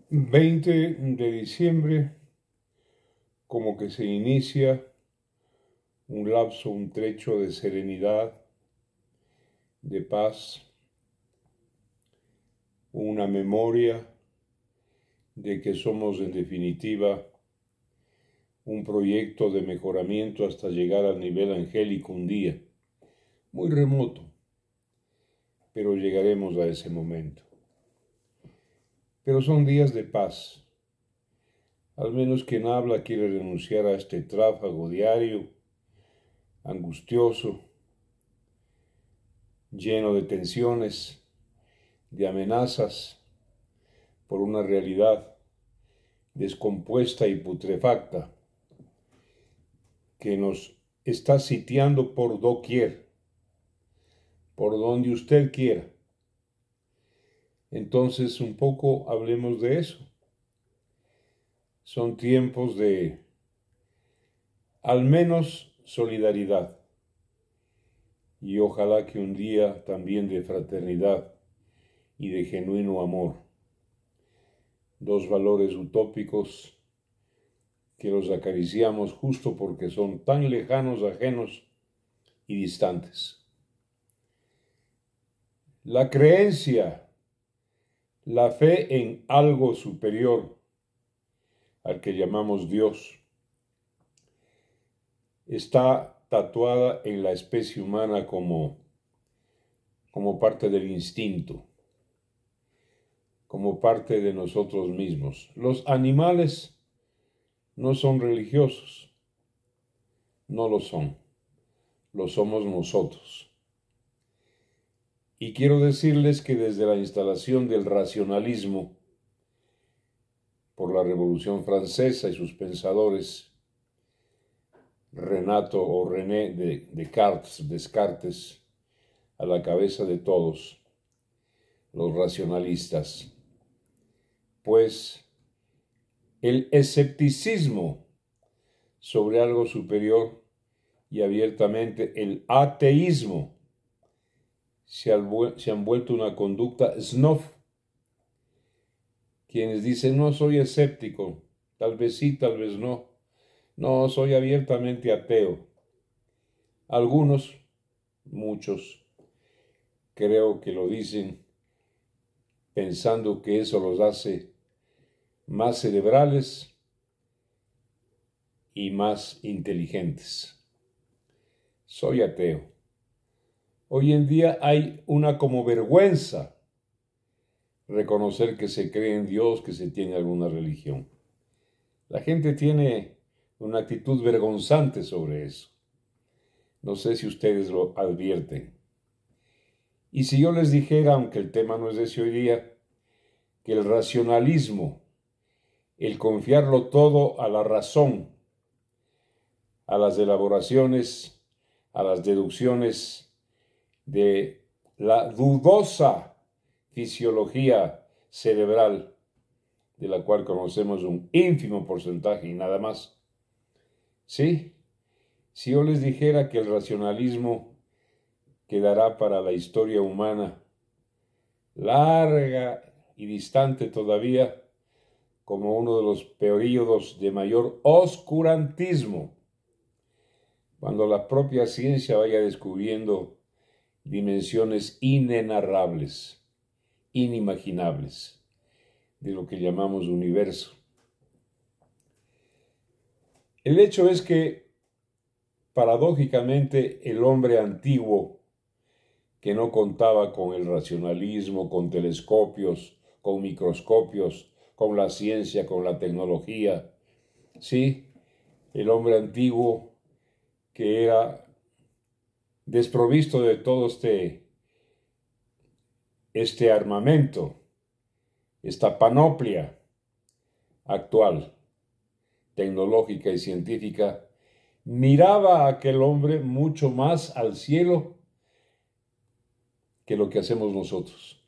20 de diciembre, como que se inicia un lapso, un trecho de serenidad, de paz, una memoria de que somos en definitiva un proyecto de mejoramiento hasta llegar al nivel angélico un día, muy remoto, pero llegaremos a ese momento. Pero son días de paz. Al menos quien habla quiere renunciar a este tráfago diario, angustioso, lleno de tensiones, de amenazas, por una realidad descompuesta y putrefacta que nos está sitiando por doquier, por donde usted quiera. Entonces, un poco hablemos de eso. Son tiempos de, al menos, solidaridad. Y ojalá que un día también de fraternidad y de genuino amor. Dos valores utópicos que los acariciamos justo porque son tan lejanos, ajenos y distantes. La creencia, la fe en algo superior al que llamamos Dios, está tatuada en la especie humana como parte del instinto, como parte de nosotros mismos. Los animales no son religiosos, no lo son, lo somos nosotros. Y quiero decirles que desde la instalación del racionalismo por la Revolución Francesa y sus pensadores, Renato o René Descartes, a la cabeza de todos los racionalistas, pues el escepticismo sobre algo superior y abiertamente el ateísmo se han vuelto una conducta snob. Quienes dicen, no soy escéptico, tal vez sí, tal vez no. No, soy abiertamente ateo. Algunos, muchos, creo que lo dicen pensando que eso los hace más cerebrales y más inteligentes. Soy ateo. Hoy en día hay una como vergüenza reconocer que se cree en Dios, que se tiene alguna religión. La gente tiene una actitud vergonzante sobre eso. No sé si ustedes lo advierten. Y si yo les dijera, aunque el tema no es de ese hoy día, que el racionalismo, el confiarlo todo a la razón, a las elaboraciones, a las deducciones de la dudosa fisiología cerebral, de la cual conocemos un ínfimo porcentaje y nada más. Sí, si yo les dijera que el racionalismo quedará para la historia humana larga y distante todavía como uno de los períodos de mayor oscurantismo, cuando la propia ciencia vaya descubriendo dimensiones inenarrables, inimaginables, de lo que llamamos universo. El hecho es que, paradójicamente, el hombre antiguo, que no contaba con el racionalismo, con telescopios, con microscopios, con la ciencia, con la tecnología, sí, el hombre antiguo que era desprovisto de todo este armamento, esta panoplia actual, tecnológica y científica, miraba a aquel hombre mucho más al cielo que lo que hacemos nosotros.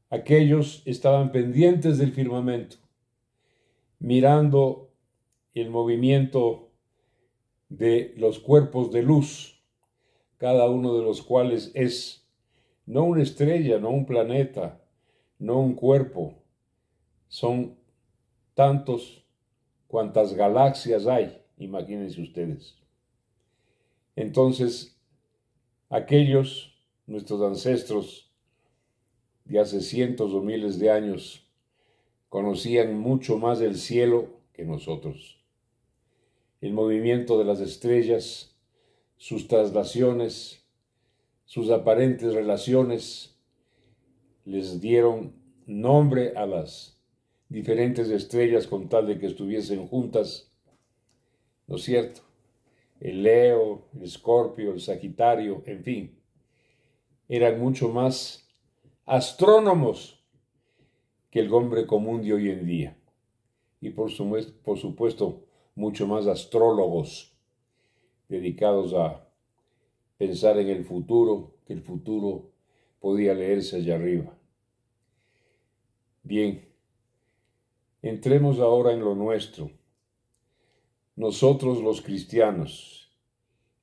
Aquellos estaban pendientes del firmamento, mirando el movimiento de los cuerpos de luz, cada uno de los cuales es no una estrella, no un planeta, no un cuerpo, Son tantos cuantas galaxias hay, imagínense ustedes. Entonces, aquellos, nuestros ancestros de hace cientos o miles de años, conocían mucho más el cielo que nosotros. El movimiento de las estrellas, sus traslaciones, sus aparentes relaciones, les dieron nombre a las diferentes estrellas con tal de que estuviesen juntas, ¿no es cierto? El Leo, el Escorpio, el Sagitario, en fin, eran mucho más astrónomos que el hombre común de hoy en día. Y por supuesto, mucho más astrólogos dedicados a pensar en el futuro, que el futuro podía leerse allá arriba. Bien, entremos ahora en lo nuestro. Nosotros los cristianos,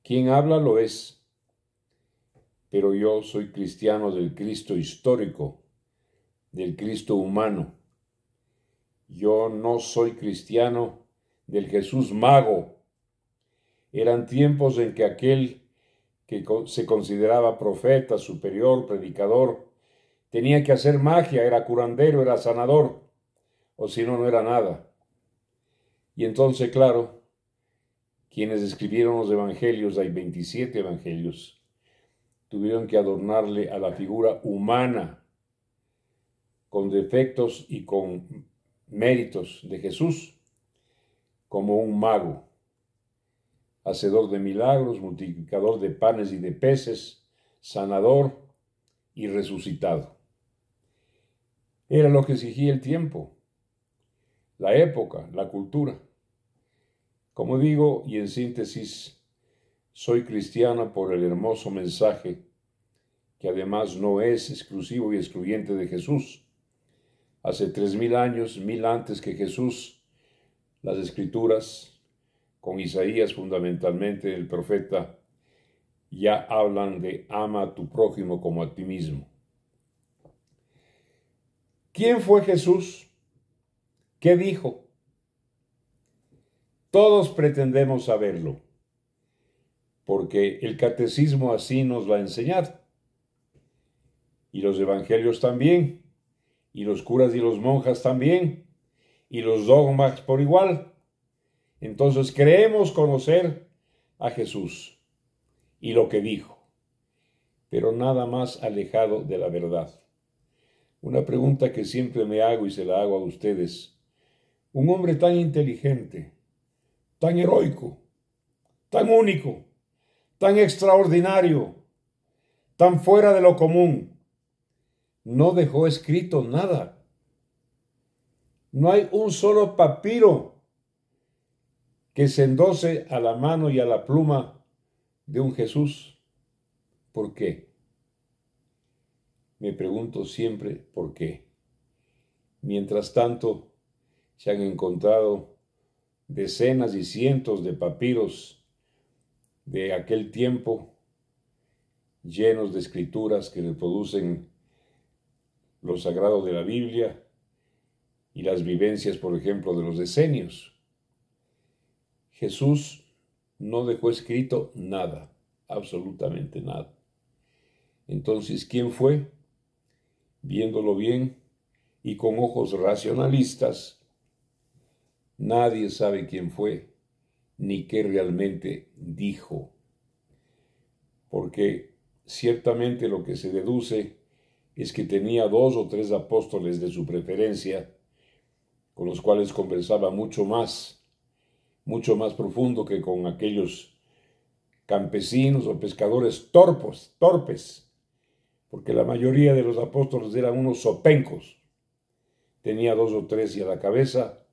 quien habla lo es, pero yo soy cristiano del Cristo histórico, del Cristo humano. Yo no soy cristiano del Jesús mago. Eran tiempos en que aquel que se consideraba profeta, superior, predicador, tenía que hacer magia, era curandero, era sanador, o si no, no era nada. Y entonces, claro, quienes escribieron los evangelios, hay 27 evangelios, tuvieron que adornarle a la figura humana, con defectos y con méritos de Jesús, como un mago, hacedor de milagros, multiplicador de panes y de peces, sanador y resucitado. Era lo que exigía el tiempo, la época, la cultura. Como digo, y en síntesis, soy cristiana por el hermoso mensaje, que además no es exclusivo y excluyente de Jesús. Hace 3000 años, 1000 antes que Jesús, las Escrituras, con Isaías fundamentalmente, el profeta, ya hablan de ama a tu prójimo como a ti mismo. ¿Quién fue Jesús? ¿Qué dijo? Todos pretendemos saberlo, porque el catecismo así nos lo ha enseñado. Y los evangelios también, y los curas y los monjas también, y los dogmas por igual. Entonces creemos conocer a Jesús y lo que dijo, pero nada más alejado de la verdad. Una pregunta que siempre me hago y se la hago a ustedes. Un hombre tan inteligente, tan heroico, tan único, tan extraordinario, tan fuera de lo común, no dejó escrito nada. No hay un solo papiro que se endose a la mano y a la pluma de un Jesús. ¿Por qué? Me pregunto siempre por qué. Mientras tanto, se han encontrado decenas y cientos de papiros de aquel tiempo llenos de escrituras que reproducen lo sagrado de la Biblia y las vivencias, por ejemplo, de los decenios. Jesús no dejó escrito nada, absolutamente nada. Entonces, ¿quién fue? Viéndolo bien y con ojos racionalistas, nadie sabe quién fue ni qué realmente dijo. Porque ciertamente lo que se deduce es que tenía 2 o 3 apóstoles de su preferencia, con los cuales conversaba mucho más profundo que con aquellos campesinos o pescadores torpes, porque la mayoría de los apóstoles eran unos zopencos. Tenía 2 o 3 y a la cabeza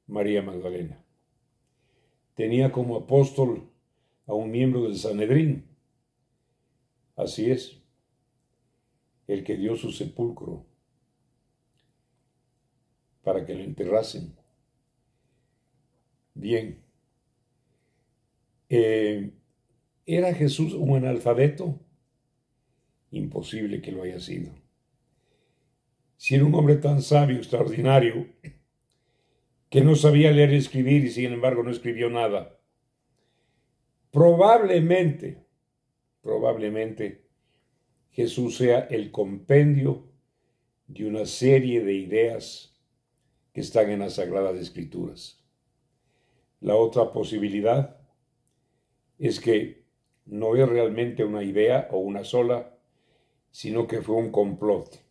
María Magdalena. Tenía como apóstol a un miembro del Sanedrín. Así es, el que dio su sepulcro para que lo enterrasen. Bien, ¿era Jesús un analfabeto? Imposible que lo haya sido. Si era un hombre tan sabio, extraordinario, que no sabía leer y escribir y sin embargo no escribió nada, probablemente Jesús sea el compendio de una serie de ideas que están en las Sagradas Escrituras. La otra posibilidad es que no es realmente una idea o una sola, sino que fue un complot.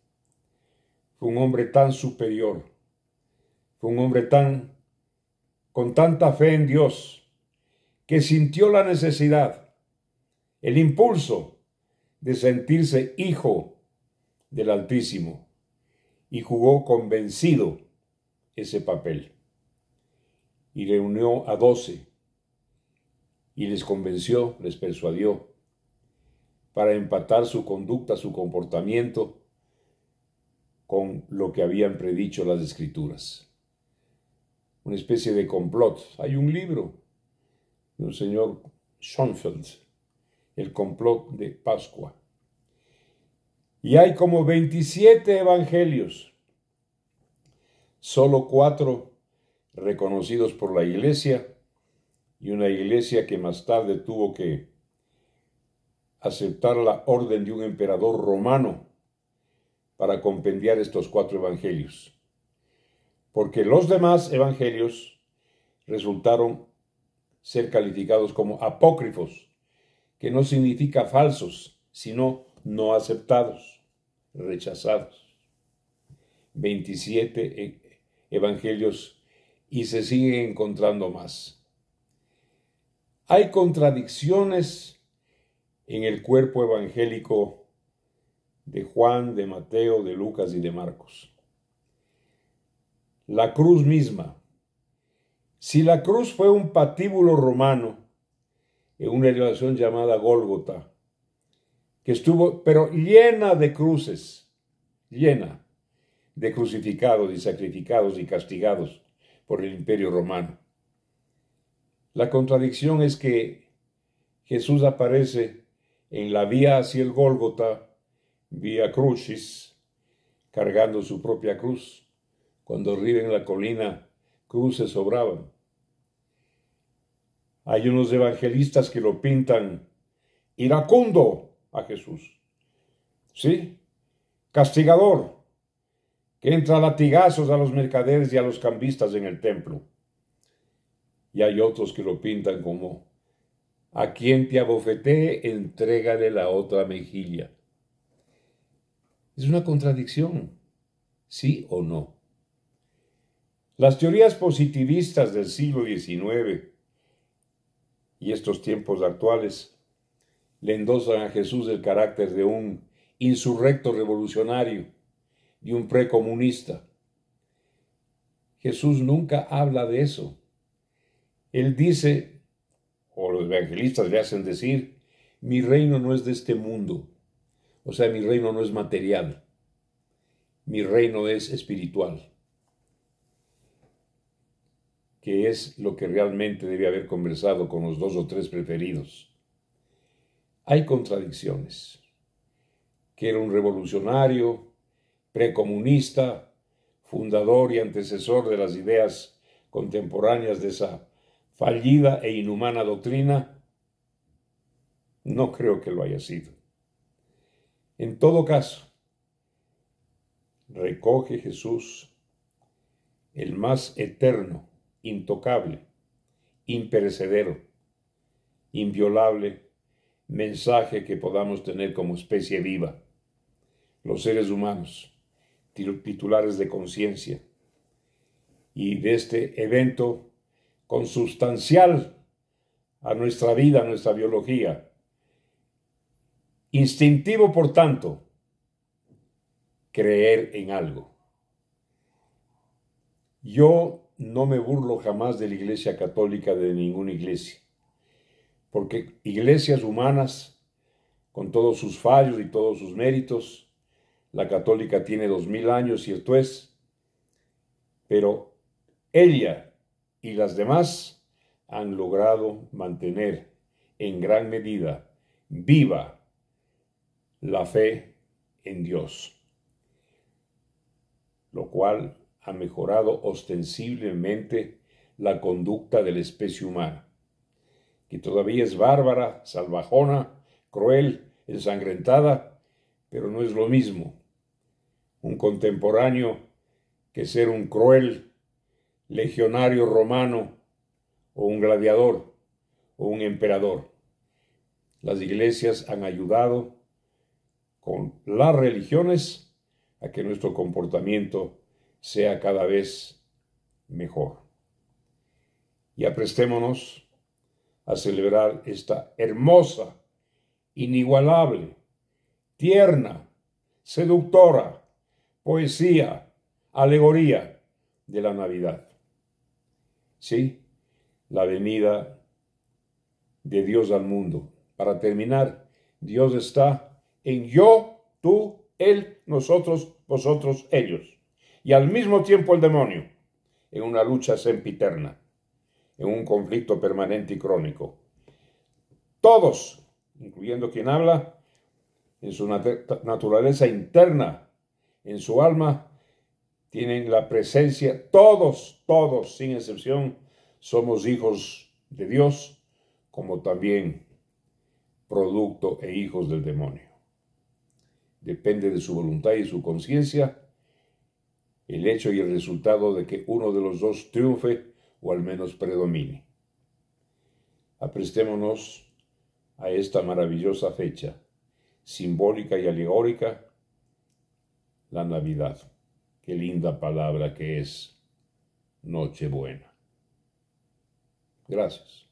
Fue un hombre tan superior, fue un hombre con tanta fe en Dios, que sintió la necesidad, el impulso de sentirse hijo del Altísimo y jugó convencido ese papel. Y reunió a 12 y les convenció, les persuadió para empatar su conducta, su comportamiento con lo que habían predicho las Escrituras. Una especie de complot. Hay un libro de un señor Schoenfeld, El complot de Pascua. Y hay como 27 evangelios, solo 4 reconocidos por la Iglesia, y una Iglesia que más tarde tuvo que aceptar la orden de un emperador romano para compendiar estos 4 evangelios, porque los demás evangelios resultaron ser calificados como apócrifos, que no significa falsos, sino no aceptados, rechazados. 27 evangelios y se siguen encontrando más. Hay contradicciones en el cuerpo evangélico de Juan, de Mateo, de Lucas y de Marcos. La cruz misma. Si la cruz fue un patíbulo romano en una elevación llamada Gólgota, que estuvo pero llena de cruces, llena de crucificados y sacrificados y castigados por el Imperio Romano. La contradicción es que Jesús aparece en la vía hacia el Gólgota, vía Crucis, cargando su propia cruz. Cuando arriba en la colina, cruces sobraban. Hay unos evangelistas que lo pintan iracundo a Jesús, ¿sí? Castigador, que entra a latigazos a los mercaderes y a los cambistas en el templo. Y hay otros que lo pintan como: a quien te abofetee, entrégale la otra mejilla. Es una contradicción, ¿sí o no? Las teorías positivistas del siglo XIX y estos tiempos actuales le endosan a Jesús el carácter de un insurrecto revolucionario, de un precomunista. Jesús nunca habla de eso. Él dice, o los evangelistas le hacen decir, mi reino no es de este mundo. O sea, mi reino no es material. Mi reino es espiritual. Que es lo que realmente debe haber conversado con los 2 o 3 preferidos. Hay contradicciones. Que era un revolucionario, precomunista, fundador y antecesor de las ideas contemporáneas de esa fallida e inhumana doctrina. No creo que lo haya sido. En todo caso, recoge Jesús el más eterno, intocable, imperecedero, inviolable mensaje que podamos tener como especie viva, los seres humanos, titulares de conciencia, y de este evento consustancial a nuestra vida, a nuestra biología, instintivo, por tanto, creer en algo. Yo no me burlo jamás de la Iglesia Católica, de ninguna iglesia, porque iglesias humanas, con todos sus fallos y todos sus méritos, la católica tiene 2000 años, cierto es, pero ella y las demás han logrado mantener en gran medida viva la fe en Dios. lo cual ha mejorado ostensiblemente la conducta de la especie humana, que todavía es bárbara, salvajona, cruel, ensangrentada, pero no es lo mismo un contemporáneo que ser un cruel legionario romano o un gladiador o un emperador. Las iglesias han ayudado con las religiones a que nuestro comportamiento sea cada vez mejor. Y aprestémonos a celebrar esta hermosa, inigualable, tierna, seductora poesía, alegoría de la Navidad. Sí, la venida de Dios al mundo. Para terminar, Dios está en yo, tú, él, nosotros, vosotros, ellos. Y al mismo tiempo el demonio, en una lucha sempiterna, en un conflicto permanente y crónico. Todos, incluyendo quien habla, en su naturaleza interna, en su alma, tienen la presencia, todos, sin excepción, somos hijos de Dios, como también producto e hijos del demonio. Depende de su voluntad y su conciencia el hecho y el resultado de que uno de los dos triunfe o al menos predomine. Aprestémonos a esta maravillosa fecha, simbólica y alegórica, la Navidad. Qué linda palabra que es Nochebuena. Gracias.